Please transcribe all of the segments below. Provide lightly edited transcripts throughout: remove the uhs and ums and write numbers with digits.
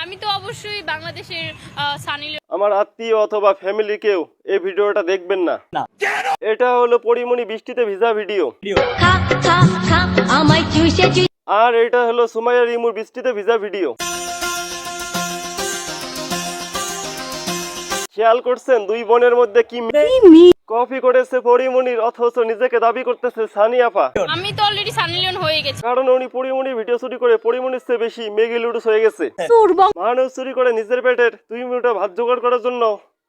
আমি তো অবশ্যই বাংলাদেশের সানি লিওন। আমার আত্মীয় অথবা ফ্যামিলি কেউ এই ভিডিওটা দেখবেন না। এটা হলো পরিমণি বৃষ্টিতে ভিজা ভিডিও, আর এটা হলো সুমাইয়া রিমুর বৃষ্টিতে ভিজা ভিডিও। খেয়াল করছেন দুই বোনের মধ্যে কি কপি করেছে পরিমণির, অথচ নিজেকে দাবি করতেছে সানি আপা। আমি তো অলরেডি সানি লিওন হয়ে গেছি, কারণ উনি পরিমণির ভিডিও চুরি করে পরিমণির চেয়ে বেশি মেগি লুডুস হয়ে গেছে। মানুষ চুরি করে নিজের পেটের 2 মিনিট ভাত জোগাড় করার জন্য,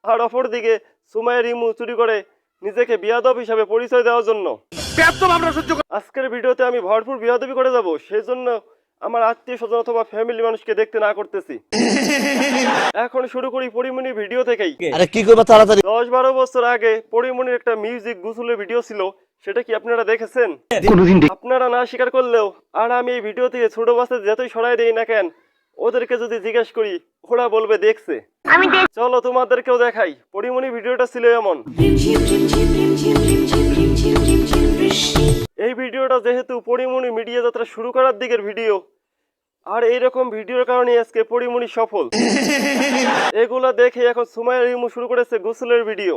আর অপরদিকে সুমাইয়া রিমু চুরি করে নিজেকে বিয়াদব হিসাবে পরিচয় দেওয়ার জন্য। আজকের ভিডিওতে আমি ভরপুর বিয়াদবি করে যাব, সেই জন্য আমার আত্মীয় স্বজন অথবা ফ্যামিলি মানুষকে দেখতে না করতেছি। এখন শুরু করি পরিমণির ভিডিও থেকেই। আরে কি করবা তাড়াতাড়ি। 10-12 বছর আগে পরিমণির একটা মিউজিক গোসলের ভিডিও ছিল, সেটা কি আপনারা দেখেছেন? আপনারা না স্বীকার করলেও, আর আমি এই ভিডিও থেকে ছোট বাচ্চা যতই সরাই দেই না কেন, ওদেরকে যদি জিজ্ঞেস করি ওরা বলবে দেখছে। চলো তোমাদেরকেও দেখাই। পরিমণি ভিডিওটা ছিল এমন। এই ভিডিওটা যেহেতু পরিমণি মিডিয়া যাত্রা শুরু করার দিকের ভিডিও, আর এইরকম ভিডিওর কারণে আজকে পরিমণি সফল। এগুলা দেখে এখন সুমাইয়া রিমু শুরু করেছে গোসলের ভিডিও।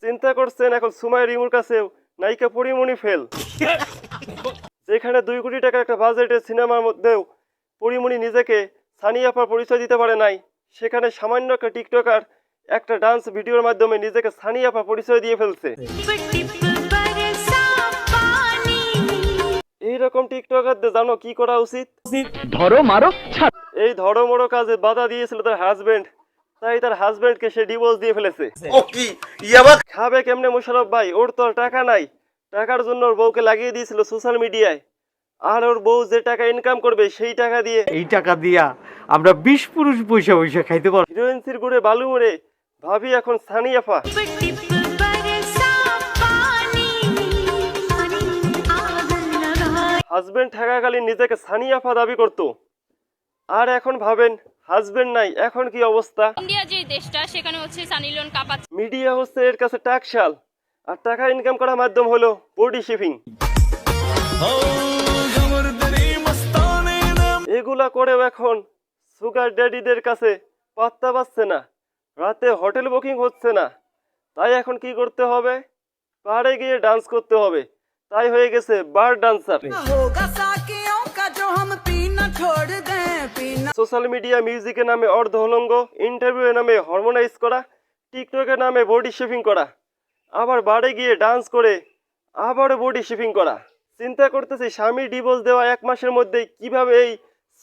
চিন্তা করছেন এখন সুমাইয়া রিমুর কাছেও নায়িকা পরিমণি ফেল। যেখানে 2 কোটি টাকা একটা বাজেটের সিনেমার মধ্যেও পরিমণি নিজেকে সানি আপার পরিচয় দিতে পারে নাই, সেখানে সামান্য একটা টিকটকার একটা ডান্স ভিডিওর মাধ্যমে নিজেকে সানি আপা পরিচয় দিয়ে ফেলছে। এইরকম টিকটকারদের জানো কি করা উচিত? ধরো মারো। এই ধরো মরো কাজে বাধা দিয়েছিল তার হাজবেন্ড, তাই তার হাজবেন্ডকে সে ডিভোর্স দিয়ে ফেলেছে। খাবে কেমনে মোশারফ ভাই? ওর তো আর টাকা নাই, টাকার জন্য ওর বউকে লাগিয়ে দিয়েছিল সোশ্যাল মিডিয়ায়, আর ওর বউ যে টাকা ইনকাম করবে সেই টাকা দিয়ে, এই টাকা দিয়া আমরা 20 পুরুষ পয়সা পয়সা খাইতে পারবো। হিরোইন্সির গুড়ে বালু মুড়ে ভাবি এখন সানি আপা। হাজবেন্ড থাকাকালীন নিজেকে সানি আপা দাবি করতো, আর এখন ভাবেন হাজবেন্ড নাই, এখন কি অবস্থা? ইন্ডিয়া যে দেশটা, সেখানে হচ্ছে সানি লিওন কাঁপাচ্ছে। মিডিয়া হচ্ছে এর কাছে টাকশাল, আর টাকা ইনকাম করার মাধ্যম হলো বডি শেভিং। এগুলা করেও এখন সুগার ড্যাডিদের কাছে পাত্তা পাচ্ছে না, রাতে হোটেল বুকিং হচ্ছে না, তাই এখন কি করতে হবে? পাহাড়ে গিয়ে ডান্স করতে হবে, তাই হয়ে গেছে বার ডান্সার। সোশ্যাল মিডিয়া মিউজিকের নামে অর্ধহলঙ্গ, ইন্টারভিউ এর নামে হরমোনাইজ করা, টিকটকের নামে বডি শেভিং করা, আবার বারে গিয়ে ডান্স করে আবারও বডি শেভিং করা। চিন্তা করতেছি স্বামী ডিভোর্স দেওয়া 1 মাসের মধ্যে কিভাবে এই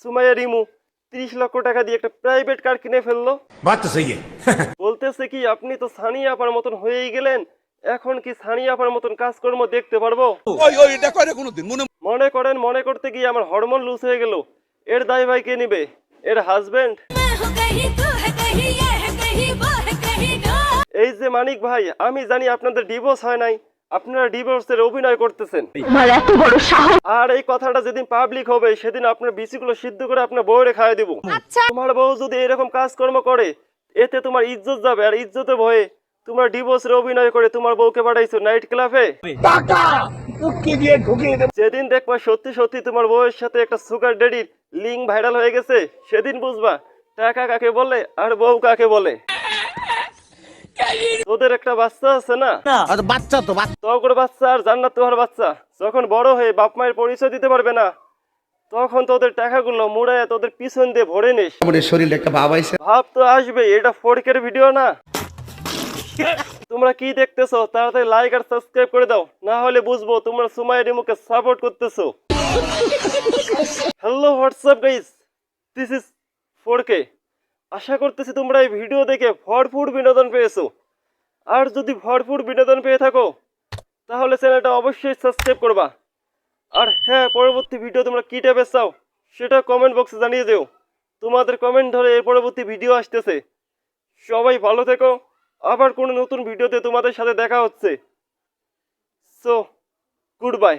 সুমাইয়া রিমু 30 লক্ষ টাকা দিয়ে একটা প্রাইভেট কার কিনে ফেললো। বলতেছে কি আপনি তো সানি আপার মতন হয়েই গেলেন, এখন কি সানি আপার মতন কাজকর্ম দেখতে পারবো? মনে করতে গিয়ে আমার হরমোন লুজ হয়ে গেল। এর দায় ভাই কে নিবে? এর হাজবেন্ড। এই যে মানিক ভাই, আমি জানি আপনাদের ডিভোর্স হয় নাই, আপনারা ডিভোর্সের অভিনয় করতেছেন। আর এই কথাটা যেদিন পাবলিক হবে সেদিন আপনার বিচিগুলো সিদ্ধ করে আপনার বউরে খাইয়ে দিব। তোমার বউ যদি এরকম কাজকর্ম করে, এতে তোমার ইজ্জত যাবে, আর ইজ্জতে ভয়ে তোমার ডিভোর্সের অভিনয় করে তোমার বউকে পাঠাইছো নাইট ক্লাবে। যেদিন দেখবা সত্যি সত্যি তোমার বউয়ের সাথে একটা সুগার ড্যাডির লিঙ্ক ভাইরাল হয়ে গেছে, সেদিন বুঝবা টাকা কাকে বলে আর বউ কাকে বলে। তোদের একটা বাচ্চা আছে না? বাচ্চা তো তোর বাচ্চা আর জান্নাত তোহার বাচ্চা যখন বড় হয়ে বাপ মায়ের পরিচয় দিতে পারবে না, তখন তোদের টাকাগুলো মুড়ায় তোদের পিছন দিয়ে ভরে নিস। শরীরে একটা ভাব আইছে, ভাব তো আসবে, এটা ফোরকের ভিডিও না। তোমরা কি দেখতেছো? তাড়াতাড়ি লাইক আর সাবস্ক্রাইব করে দাও, না হলে বুঝবো তোমরা সুমাইয়া রিমুকে সাপোর্ট করতেছো। Hello WhatsApp guys, this is 4K। আশা করতেছি তোমরা এই ভিডিও দেখে ভরপুর বিনোদন পেয়েছো, আর যদি ভরপুর বিনোদন পেয়ে থাকো তাহলে চ্যানেলটা অবশ্যই সাবস্ক্রাইব করবা। আর হ্যাঁ, পরবর্তী ভিডিও তোমরা কি টাইপের চাও সেটা কমেন্ট বক্সে জানিয়ে দিও। তোমাদের কমেন্ট ধরে এর পরবর্তী ভিডিও আসতেছে। সবাই ভালো থেকো, আবার কোনো নতুন ভিডিওতে তোমাদের সাথে দেখা হচ্ছে। So good bye.